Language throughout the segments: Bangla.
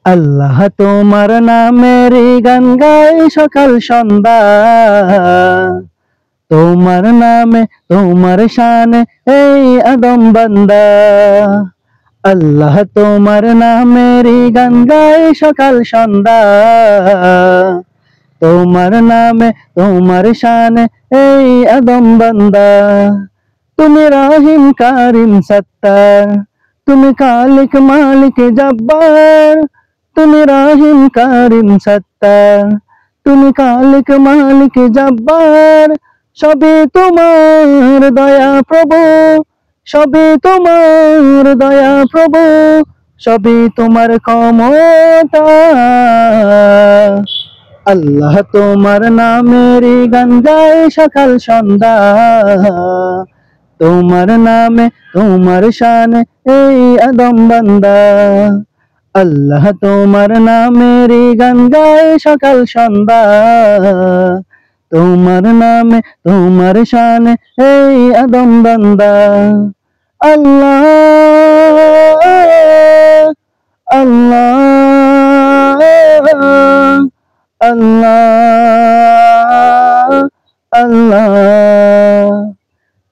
আল্লাহ তোমার নামের গান গাই সকাল সন্ধ্যা, তোমার নামে তোমার শানে এই আদম বান্দা। আল্লাহ তোমার নামের গান গাই সকাল সন্ধ্যা, তোমার নামে তোমার শানে এই আদম বান্দা। তুমি রাহিম কারিম সত্তার, তুমি খালিক মালিক জব্বার। তুমি রাহিম কারিম সত্তার, তুমি খালিক মালিক জব্বার। সবই তোমার দয়া প্রভু, সবই তোমার দয়া প্রভু, সবই তোমার ক্ষমতা। আল্লাহ তোমার নামের গান গাই সকাল সন্ধ্যা, তোমার নামে তোমার শানে এই আদম বান্দা। আল্লাহ তোমার নামের গান গাই সকাল সন্ধ্যা, তোমার নামে তোমার শানে এই আদম বান্দা। আল্লাহ আল্লাহ আল্লাহ আল্লাহ।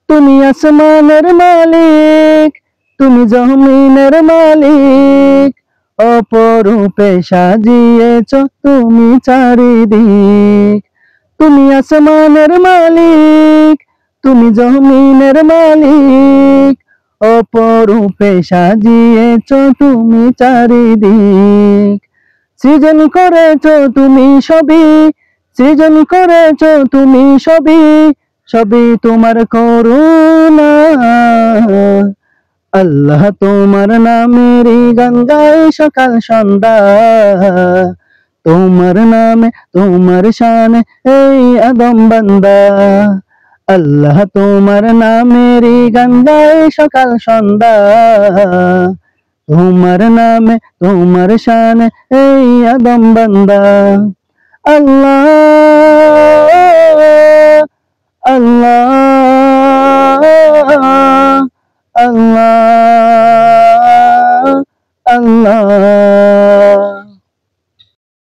তুমি আসমানের মালিক, তুমি জমিনের মালিক, অপরূপে সাজিয়েছ তুমি চারিদিক। তুমি আসমানের মালিক, তুমি জমিনের মালিক, অপরূপে সাজিয়েছ তুমি চারিদিক। সৃজন করেছ তুমি সবই, সৃজন করেছ তুমি সবই, সবই তোমার করুণা। আল্লাহ তোমার নামের গান গাই সকাল সন্ধ্যা, তোমার নামে তোমার শানে এই আদম বান্দা। আল্লাহ তোমার নামের গান গাই সকাল সন্ধ্যা, তোমার নামে তোমার শানে এই আদম বান্দা। আল্লাহ আল্লাহ